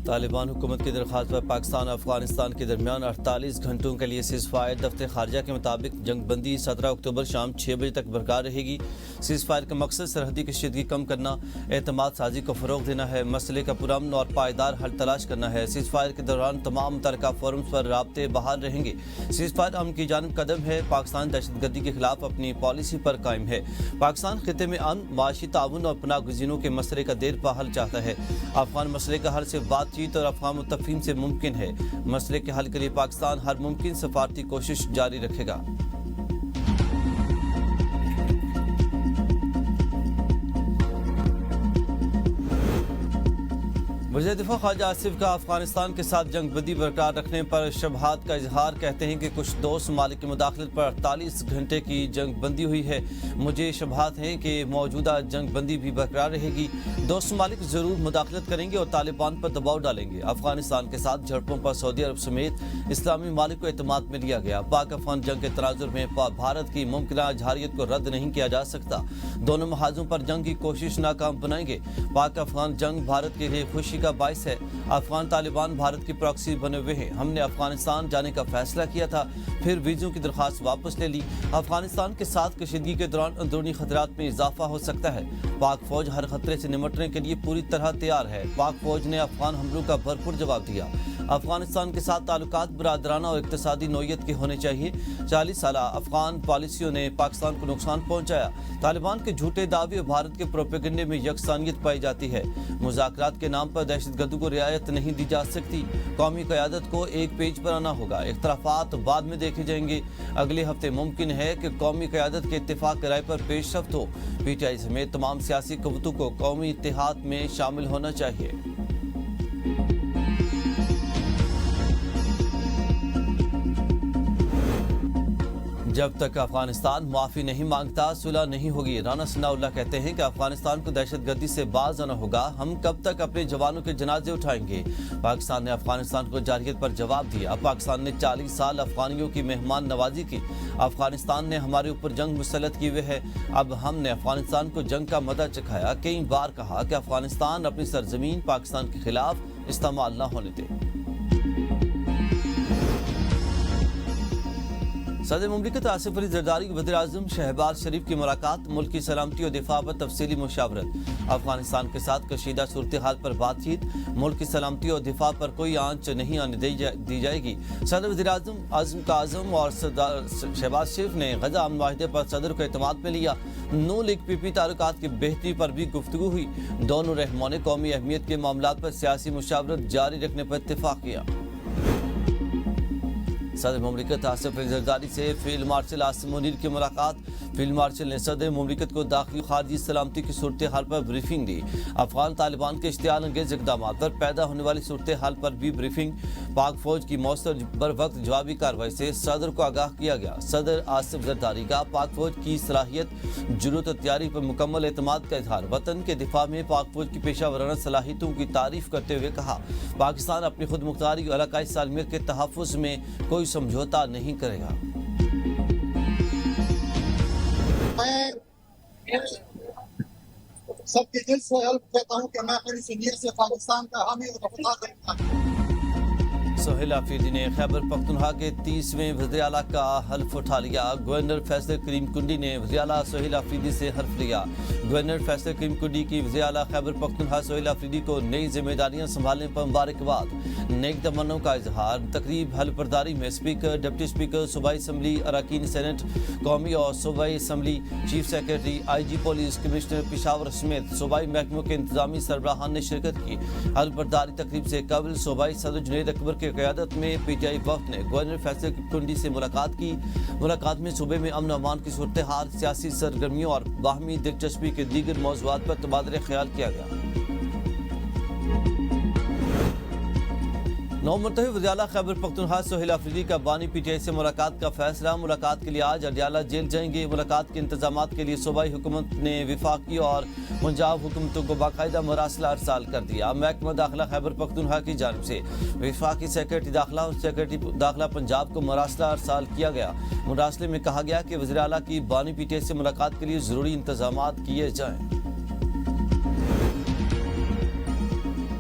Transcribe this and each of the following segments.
طالبان حکومت کی درخواست پر پاکستان اور افغانستان کے درمیان 48 گھنٹوں کے لیے سیز فائر دفتر خارجہ کے مطابق جنگ بندی 17 اکتوبر شام 6 بجے تک برقرار رہے گی۔ سیز فائر کا مقصد سرحدی کشیدگی کم کرنا، اعتماد سازی کو فروغ دینا ہے، مسئلے کا پرامن اور پائیدار حل تلاش کرنا ہے۔ سیز فائر کے دوران تمام متعلقہ فورمز پر رابطے بحال رہیں گے۔ سیز فائر امن کی جانب قدم ہے۔ پاکستان دہشت گردی کے خلاف اپنی پالیسی پر قائم ہے۔ پاکستان خطے میں امن، معاشی تعاون اور پناہ گزینوں کے مسئلے کا دیر پا حل چاہتا ہے۔ افغان مسئلے کا حل سے بات چیت اور افغان متفقین سے ممکن ہے۔ مسئلے کے حل کے لیے پاکستان ہر ممکن سفارتی کوشش جاری رکھے گا۔ وزیر دفاع خارجہ آصف کا افغانستان کے ساتھ جنگ بندی برقرار رکھنے پر شبہات کا اظہار، کہتے ہیں کہ کچھ دوست ممالک کی مداخلت پر 48 گھنٹے کی جنگ بندی ہوئی ہے۔ مجھے شبہات ہیں کہ موجودہ جنگ بندی بھی برقرار رہے گی۔ دوست ممالک ضرور مداخلت کریں گے اور طالبان پر دباؤ ڈالیں گے۔ افغانستان کے ساتھ جھڑپوں پر سعودی عرب سمیت اسلامی ممالک کو اعتماد میں لیا گیا۔ پاک افغان جنگ کے تناظر میں بھارت کی ممکنہ جارحیت کو رد نہیں کیا جا سکتا۔ دونوں محاذوں پر جنگ کی کوشش ناکام بنائیں گے۔ پاک افغان جنگ بھارت کے لیے خوشی کا باعث ہے۔ افغان طالبان بھارت کی پراکسی بنے ہوئے ہیں۔ ہم نے افغانستان جانے کا فیصلہ کیا تھا، پھر ویزوں کی درخواست واپس لے لی۔ افغانستان کے ساتھ کشیدگی کے دوران اندرونی خطرات میں اضافہ ہو سکتا ہے۔ پاک فوج ہر خطرے سے نمٹنے کے لیے پوری طرح تیار ہے۔ پاک فوج نے افغان حملوں کا بھرپور جواب دیا۔ افغانستان کے ساتھ تعلقات برادرانہ اور اقتصادی نوعیت کے ہونے چاہیے۔ 40 سالہ افغان پالیسیوں نے پاکستان کو نقصان پہنچایا۔ طالبان کے جھوٹے دعوے اور بھارت کے پروپیگنڈے میں یکسانیت پائی جاتی ہے۔ مذاکرات کے نام پر دہشت گردوں کو رعایت نہیں دی جا سکتی۔ قومی قیادت کو ایک پیج پر آنا ہوگا۔ اختلافات بعد میں دیکھے جائیں گے۔ اگلے ہفتے ممکن ہے کہ قومی قیادت کے اتفاق رائے پر پیش رفت ہو۔ پی ٹی آئی سمیت تمام سیاسی قوتوں کو قومی اتحاد میں شامل ہونا چاہیے۔ جب تک افغانستان معافی نہیں مانگتا صلح نہیں ہوگی۔ رانا ثناء اللہ کہتے ہیں کہ افغانستان کو دہشت گردی سے باز آنا ہوگا۔ ہم کب تک اپنے جوانوں کے جنازے اٹھائیں گے؟ پاکستان نے افغانستان کو جارحیت پر جواب دیا۔ پاکستان نے 40 سال افغانیوں کی مہمان نوازی کی۔ افغانستان نے ہمارے اوپر جنگ مسلط کی ہوئے ہے۔ اب ہم نے افغانستان کو جنگ کا مزہ چکھایا۔ کئی بار کہا کہ افغانستان اپنی سرزمین پاکستان کے خلاف استعمال نہ ہونے دے۔ صدر مملکت آصف علی زرداری وزیر اعظم شہباز شریف کی ملاقات، ملک کی سلامتی اور دفاع پر تفصیلی مشاورت۔ افغانستان کے ساتھ کشیدہ صورتحال پر بات چیت، ملک کی سلامتی اور دفاع پر کوئی آنچ نہیں آنے دی جائے گی۔ صدر وزیر اعظم عزم کا عزم اور شہباز شریف نے غزہ امن معاہدے پر صدر کو اعتماد میں لیا۔ نو لیگ پی پی تعلقات کی بہتری پر بھی گفتگو ہوئی۔ دونوں رہنماؤں نے قومی اہمیت کے معاملات پر سیاسی مشاورت جاری رکھنے پر اتفاق کیا۔ صدر مملکت آصف علی زرداری سے فیلڈ مارشل عاصم منیر کی ملاقات۔ فیلڈ مارشل نے صدر مملکت کو داخلی خارجی سلامتی کی صورتحال پر بریفنگ دی۔ افغان طالبان کے اشتعال انگیز اقدامات پر پیدا ہونے والی صورتحال پر بھی بریفنگ۔ پاک فوج کی مؤثر بر وقت جوابی کارروائی سے صدر کو آگاہ کیا گیا۔ صدر آصف زرداری کا پاک فوج کی صلاحیت، جرأت اور تیاری پر مکمل اعتماد کا اظہار۔ وطن کے دفاع میں پاک فوج کی پیشہ ورانہ صلاحیتوں کی تعریف کرتے ہوئے کہا، پاکستان اپنی خود مختاری اور علاقائی سالمیت کے تحفظ میں کوئی سمجھوتا نہیں کرے گا۔ میں سب کے دل سے حلف دیتا ہوں کہ میں اپنی نیت سے پاکستان کا حامی اور وفادار رہوں گا۔ سہیل آفریدی نے خیبر پختونخوا کے 30ویں وزیر اعلیٰ کا حلف اٹھا لیا۔ گورنر فیصل کریم کنڈی نے وزیر اعلیٰ سہیل آفریدی سے حلف لیا۔ گورنر فیصل کریم کنڈی کی وزیر اعلیٰ خیبر پختونخوا سہیل آفریدی کو نئی ذمہ داریاں سنبھالنے پر مبارکباد، نیک تمناؤں کا اظہار۔ تقریب حلف برداری میں اسپیکر، ڈپٹی اسپیکر، صوبائی اسمبلی، اراکین سینٹ، قومی اور صوبائی اسمبلی، چیف سیکرٹری، آئی جی پولیس، کمشنر پشاور سمیت صوبائی محکموں کے انتظامی سربراہان نے شرکت کی۔ حلف برداری تقریب سے قبل صوبائی صدر جنید اکبر کی قیادت میں پی ٹی آئی وفد نے گورنر فیصل کنڈی سے ملاقات کی۔ ملاقات میں صوبے میں امن و امان کی صورتحال، سیاسی سرگرمیوں اور باہمی دلچسپی کے دیگر موضوعات پر تبادلہ خیال کیا گیا۔ نو منتخب وزیر اعلیٰ خیبر پختونخوا سہیل آفریدی کا بانی پی ٹی آئی سے ملاقات کا فیصلہ۔ ملاقات کے لیے آج اڈیالہ جیل جائیں گے۔ ملاقات کے انتظامات کے لیے صوبائی حکومت نے وفاقی اور پنجاب حکومتوں کو باقاعدہ مراسلہ ارسال کر دیا۔ محکمہ داخلہ خیبر پختونخوا کی جانب سے وفاقی سیکرٹری داخلہ اور سیکرٹری داخلہ پنجاب کو مراسلہ ارسال کیا گیا۔ مراسلے میں کہا گیا کہ وزیر اعلیٰ کی بانی پی ٹی آئی سے ملاقات کے لیے ضروری انتظامات کیے جائیں۔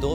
2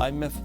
IMF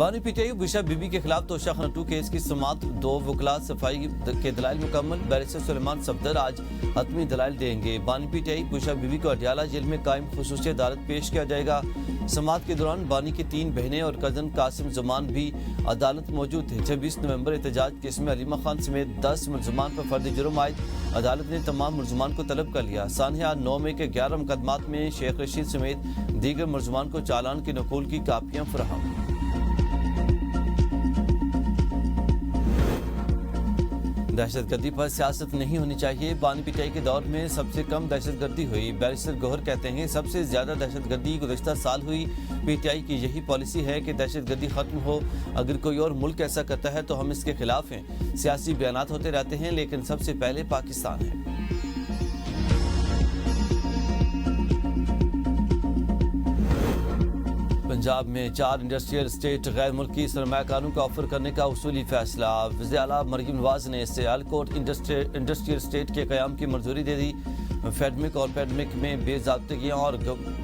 بانی PTI Bushra Bibi کے خلاف توشہ خانہ 2 کیس کی سماعت 2 وکلاء صفائی کے دلائل مکمل بیرسٹر سلیمان صفدر آج حتمی دلائل دیں گے بانی PTI Bushra Bibi کو اڈیالہ جیل میں قائم خصوصی عدالت پیش کیا جائے گا سماعت کے دوران بانی کی 3 بہنیں اور کزن قاسم زمان بھی عدالت موجود تھے 26 نومبر احتجاج کیس میں علیمہ خان سمیت 10 ملزمان پر فرد جرم عائد عدالت نے تمام ملزمان کو طلب کر لیا سانحہ 9 مئی کے 11 مقدمات میں شیخ رشید سمیت دیگر ملزمان کو چالان کی نقول کی کاپیاں فراہم دہشت گردی پر سیاست نہیں ہونی چاہیے بانی پی ٹی آئی کے دور میں سب سے کم دہشت گردی ہوئی بیرسٹر گوہر کہتے ہیں سب سے زیادہ دہشت گردی گزشتہ سال ہوئی پی ٹی آئی کی یہی پالیسی ہے کہ دہشت گردی ختم ہو اگر کوئی اور ملک ایسا کرتا ہے تو ہم اس کے خلاف ہیں سیاسی بیانات ہوتے رہتے ہیں لیکن سب سے پہلے پاکستان ہے پنجاب میں 4 انڈسٹریل اسٹیٹ غیر ملکی سرمایہ کاروں کو آفر کرنے کا اصولی فیصلہ وزیر اعلیٰ مریم نواز نے سیالکوٹ انڈسٹریل اسٹیٹ کے قیام کی منظوری دے دی فیڈمک اور پیڈمک میں بے ضابطگیاں اور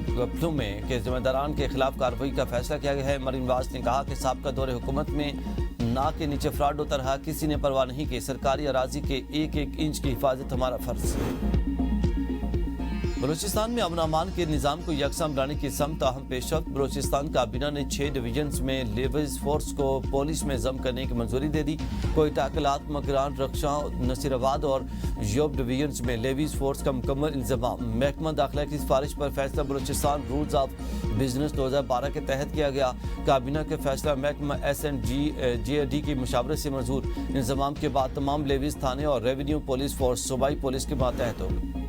گپلوں میں کے ذمہ داران کے خلاف کارروائی کا فیصلہ کیا گیا ہے مریم نواز نے کہا کہ سابقہ دور حکومت میں ناک کے نیچے فراڈ ہوتا رہا کسی نے پرواہ نہیں کی سرکاری اراضی کے 1-1 انچ کی حفاظت ہمارا فرض بلوچستان میں امن امان کے نظام کو یکساں بنانے کی سمت تاہم پیش رفت بلوچستان کابینہ نے 6 ڈویژنز میں لیویز فورس کو پولیس میں ضم کرنے کی منظوری دے دی کوئٹہ کلات مکران رکشاں نصیر آباد اور یوب ڈویژنز میں لیویز فورس کا مکمل انضمام محکمہ داخلہ کی سفارش پر فیصلہ بلوچستان رولز آف بزنس 2012 کے تحت کیا گیا کابینہ کے فیصلہ محکمہ S and G A D کی مشاورت سے منظور انضمام کے بعد تمام لیویز تھانے اور ریونیو پولیس فورس صوبائی پولیس کے ماتحت ہوگی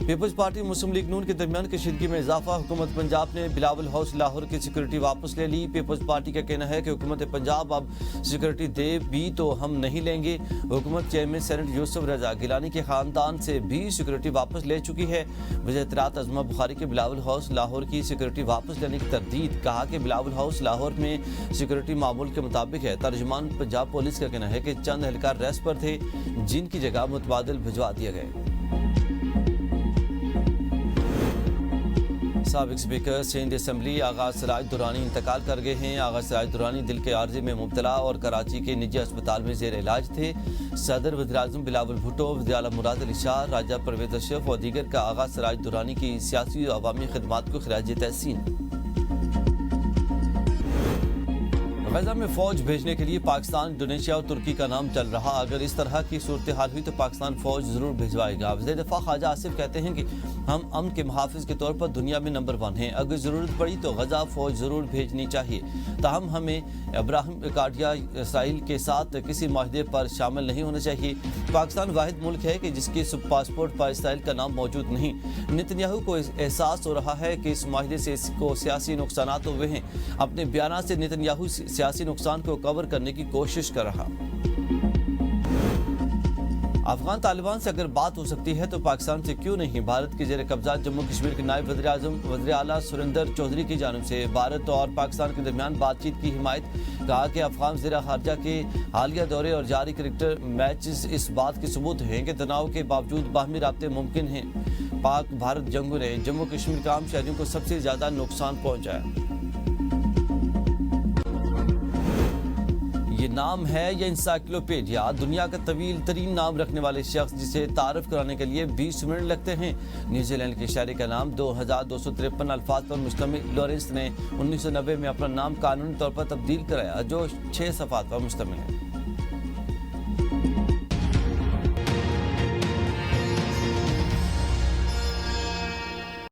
پیپلز پارٹی مسلم لیگ نون کے درمیان کشیدگی میں اضافہ حکومت پنجاب نے بلاول ہاؤس لاہور کی سیکورٹی واپس لے لی پیپلز پارٹی کا کہنا ہے کہ حکومت پنجاب اب سیکورٹی دے بھی تو ہم نہیں لیں گے حکومت چیئرمین سینٹ یوسف رضا گیلانی کے خاندان سے بھی سیکورٹی واپس لے چکی ہے وزیر اطلاعات عظمہ بخاری کے بلاول ہاؤس لاہور کی سیکورٹی واپس لینے کی تردید کہا کہ بلاول ہاؤس لاہور میں سیکورٹی معمول کے مطابق ہے ترجمان پنجاب پولیس کا کہنا ہے کہ چند اہلکار ریسٹ پر تھے جن کی جگہ متبادل بھجوا دیے گئے سابق اسپیکر سندھ اسمبلی آغا سراج درانی انتقال کر گئے ہیں آغا سراج درانی دل کے عارضے میں مبتلا اور کراچی کے نجی اسپتال میں زیر علاج تھے صدر وزیراعظم بلاول بھٹو وزیر اعلیٰ مراد علی شاہ راجہ پرویز اشرف اور دیگر کا آغا سراج درانی کی سیاسی و عوامی خدمات کو خراج تحسین غزہ میں فوج بھیجنے کے لیے پاکستان انڈونیشیا اور ترکی کا نام چل رہا اگر اس طرح کی صورتحال ہوئی تو پاکستان فوج ضرور بھیجوائے گا وزیر دفاع خواجہ آصف کہتے ہیں کہ ہم امن کے محافظ کے طور پر دنیا میں نمبر 1 ہیں اگر ضرورت پڑی تو غزہ فوج ضرور بھیجنی چاہیے تاہم ہمیں ابراہیم کاٹیا اسرائیل کے ساتھ کسی معاہدے پر شامل نہیں ہونا چاہیے پاکستان واحد ملک ہے کہ جس کے پاسپورٹ پر اسرائیل کا نام موجود نہیں نتنیاہو کو احساس ہو رہا ہے کہ اس معاہدے سے اس کو سیاسی نقصانات ہوئے ہیں اپنے بیانات سے نتنیاہو سیاسی نقصان کو کور کرنے کی کوشش کر رہا افغان طالبان سے اگر بات ہو سکتی ہے تو پاکستان سے کیوں نہیں بھارت کے زیر قبضہ جموں کشمیر کے نائب وزیر اعظم وزیر اعلیٰ سریندر چودھری کی جانب سے بھارت اور پاکستان کے درمیان بات چیت کی حمایت کہا کہ افغان وزیر خارجہ کے حالیہ دورے اور جاری کرکٹ میچز اس بات کے ثبوت ہیں کہ تناؤ کے باوجود باہمی رابطے ممکن ہیں پاک بھارت جنگوں نے جموں کشمیر کے عام شہریوں کو سب سے زیادہ نقصان پہنچایا یہ نام ہے یا انسائکلوپیڈیا دنیا کا طویل ترین نام رکھنے والے شخص جسے تعارف کرانے کے لیے 20 منٹ لگتے ہیں نیوزی لینڈ کے شہری کا نام 2253 الفاظ پر مشتمل لارنس نے 1990 میں اپنا نام قانونی طور پر تبدیل کرایا جو 6 صفحات پر مشتمل ہے